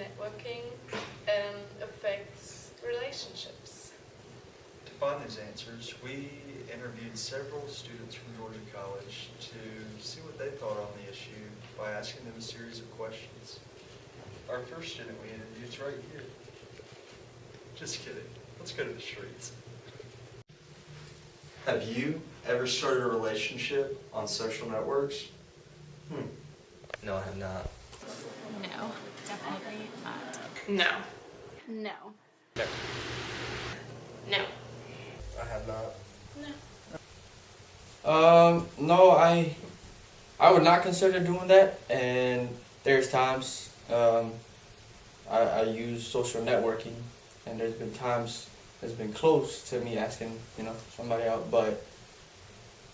networking affects relationships? To find these answers, we interviewed several students from Georgia College to see what they thought on the issue by asking them a series of questions. Our first student we interviewed is right here. Just kidding. Let's go to the streets. Have you ever started a relationship on social networks? No, I have not. No, definitely not. No. No. No. No. I have not. No, I would not consider doing that, and there's times I use social networking, and there's been times it's been close to me asking, somebody out, but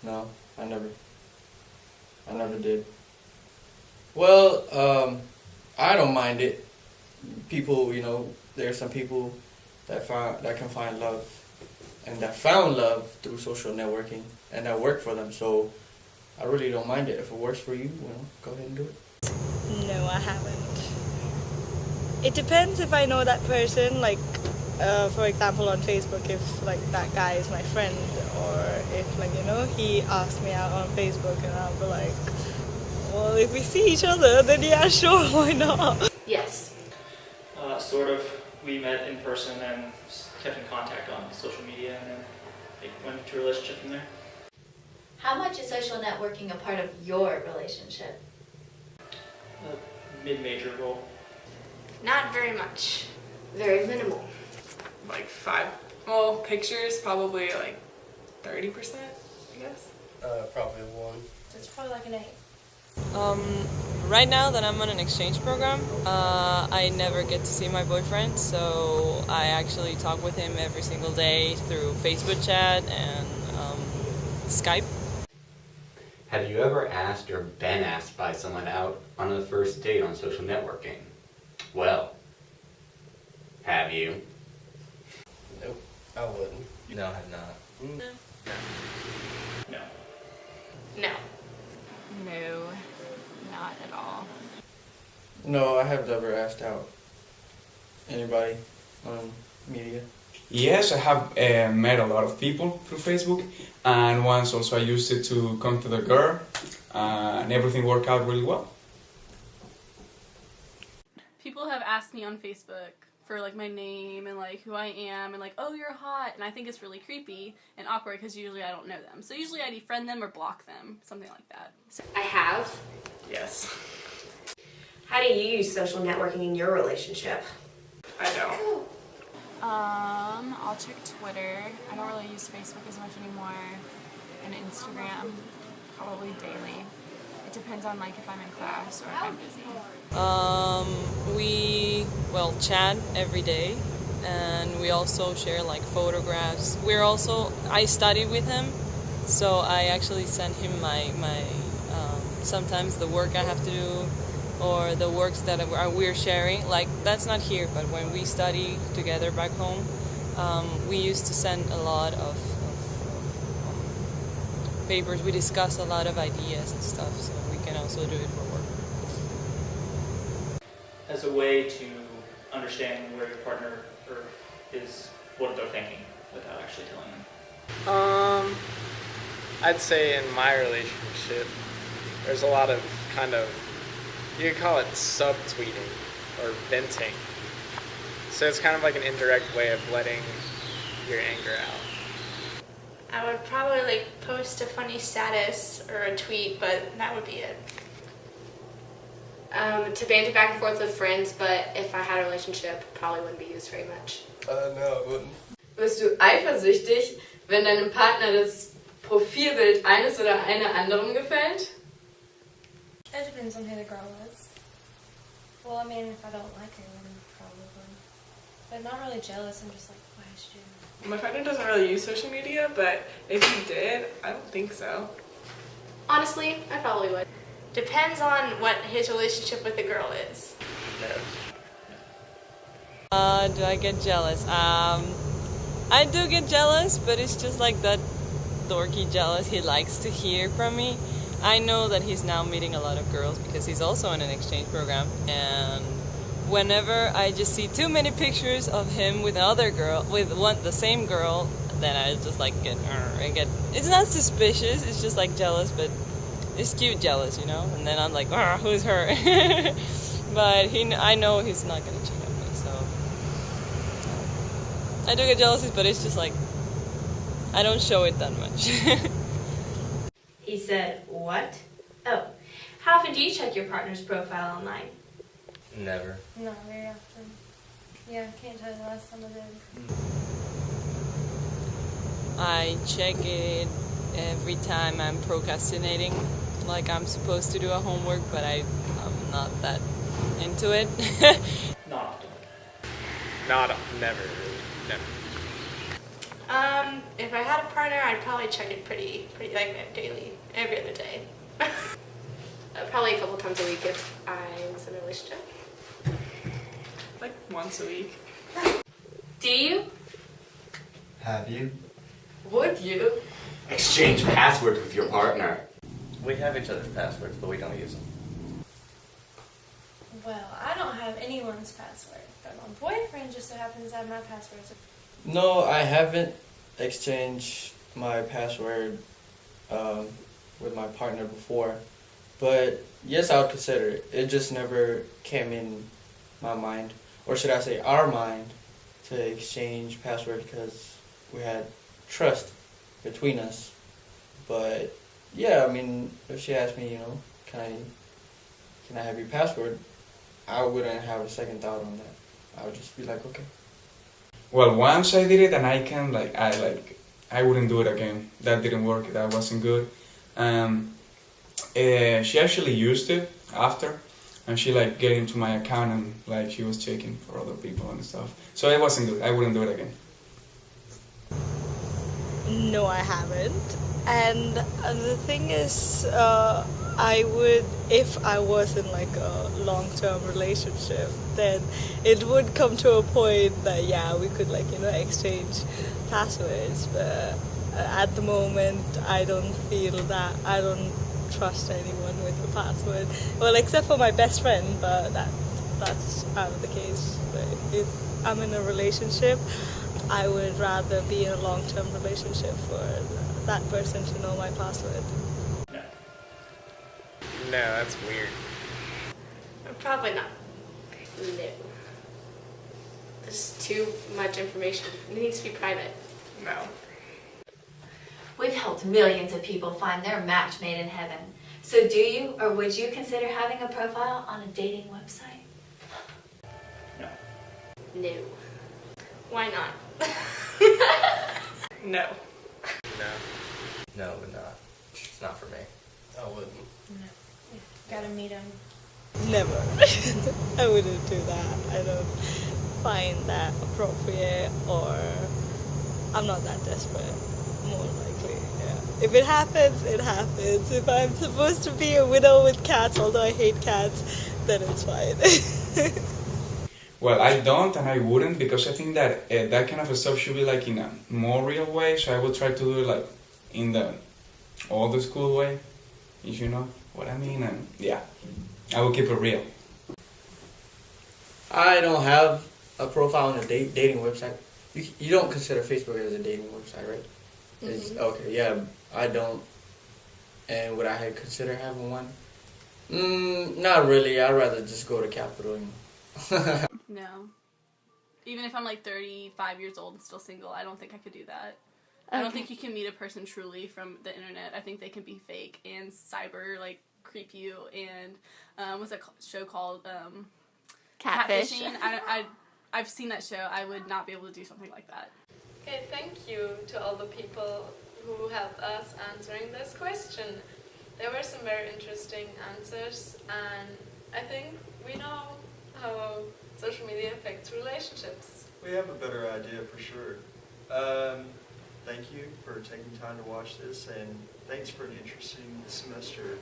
no, I never did. Well, I don't mind it. People, there are some people that can find love, and that found love through social networking, and that worked for them. So I really don't mind it. If it works for you, go ahead and do it. No, I haven't. It depends if I know that person, like, for example, on Facebook, if, like, that guy is my friend, or if, like, he asked me out on Facebook, and I'll be like, well, if we see each other, then yeah, sure, why not? Yes. Sort of. We met in person and kept in contact on social media, and then it went to a relationship from there. How much is social networking a part of your relationship? A mid-major role. Not very much. Very minimal. Like 5. Well, pictures probably like 30%, I guess. Probably 1. It's probably like an 8. Right now that I'm on an exchange program, I never get to see my boyfriend, so I actually talk with him every single day through Facebook chat and Skype. Have you ever asked or been asked by someone out on a first date on social networking? Well, have you? Nope, I wouldn't. No, I have not. No. No. No. No. Not at all. No, I have never asked out anybody on media. Yes, I have met a lot of people through Facebook, and once also I used it to come to the girl, and everything worked out really well. People have asked me on Facebook for like my name and like who I am and like, oh, you're hot, and I think it's really creepy and awkward because usually I don't know them. So usually I defriend them or block them, something like that. So I have. Yes. How do you use social networking in your relationship? I don't. I'll check Twitter. I don't really use Facebook as much anymore. And Instagram, probably daily. It depends on like if I'm in class or if I'm busy. We chat every day, and we also share like photographs. I study with him, so I actually send him my sometimes the work I have to do, or the works that we're sharing. Like, that's not here, but when we study together back home, we used to send a lot of papers. We discuss a lot of ideas and stuff, so we can also do it for work. As a way to understand where your partner is, what they're thinking, without actually telling them. I'd say in my relationship, there's a lot of you could call it subtweeting or venting. So it's kind of like an indirect way of letting your anger out. I would probably like post a funny status or a tweet, but that would be it. To banter back and forth with friends, but if I had a relationship, probably wouldn't be used very much. No, I wouldn't. Wirst du eifersüchtig, wenn deinem Partner das Profilbild eines oder einer anderen gefällt? It depends on who the girl is. Well, I mean, if I don't like her, then probably would. But not really jealous, I'm just like, why is she doing that? My partner doesn't really use social media, but if he did, I don't think so. Honestly, I probably would. Depends on what his relationship with the girl is. Do I get jealous? I do get jealous, but it's just like that dorky jealous he likes to hear from me. I know that he's now meeting a lot of girls because he's also in an exchange program, and whenever I just see too many pictures of him with another girl, the same girl, then I just like get. It's not suspicious. It's just like jealous, but it's cute jealous, you know. And then I'm like, who's her? But I know he's not gonna cheat on me, so I do get jealousy, but it's just like I don't show it that much. He said, what? Oh, how often do you check your partner's profile online? Never. Not very often. Yeah, I can't tell you the last time I did. I check it every time I'm procrastinating, like I'm supposed to do a homework, but I'm not that into it. Not often. Never really. Never. If I had a partner, I'd probably check it pretty like daily, every other day. Probably a couple times a week if I was in a relationship. Like once a week. Do you? Have you? Would you? Exchange passwords with your partner. We have each other's passwords, but we don't use them. Well, I don't have anyone's password, but my boyfriend just so happens to have my password. No, I haven't exchanged my password with my partner before, but yes, I would consider it. It just never came in my mind, or should I say our mind, to exchange password because we had trust between us. But yeah, I mean, if she asked me, you know, can I have your password, I wouldn't have a second thought on that. I would just be like, okay. Well, once I did it, and I wouldn't do it again. That didn't work. That wasn't good. She actually used it after, and she like get into my account and like she was checking for other people and stuff. So it wasn't good. I wouldn't do it again. No, I haven't. And the thing is, I would, if I was in like a long-term relationship, then it would come to a point that, yeah, we could like, you know, exchange passwords. But at the moment, I don't feel that, I don't trust anyone with the password. Well, except for my best friend, but that's out of the case. But if I'm in a relationship, I would rather be in a long-term relationship for that person to know my password. No, that's weird. Probably not. No. There's too much information. It needs to be private. No. We've helped millions of people find their match made in heaven. So do you or would you consider having a profile on a dating website? No. No. Why not? No. No. No, but not. It's not for me. I wouldn't. No. Gotta meet him. Never. I wouldn't do that. I don't find that appropriate, or I'm not that desperate, more likely, yeah. If it happens, it happens. If I'm supposed to be a widow with cats, although I hate cats, then it's fine. Well, I don't and I wouldn't, because I think that that kind of stuff should be like in a more real way, so I would try to do it like in the old school way, if you know what I mean, and yeah, I will keep it real. I don't have a profile on a dating website. You don't consider Facebook as a dating website, right? Mm-hmm. Okay, yeah, I don't. And would I consider having one? Not really. I'd rather just go to Capitol and No. Even if I'm like 35 years old and still single, I don't think I could do that. I don't think you can meet a person truly from the internet. I think they can be fake and cyber, like, creep you. And what's that show called? Catfish. Catfishing. I've seen that show. I would not be able to do something like that. Okay, thank you to all the people who helped us answering this question. There were some very interesting answers, and I think we know how social media affects relationships. We have a better idea for sure. Thank you for taking time to watch this, and thanks for an interesting semester.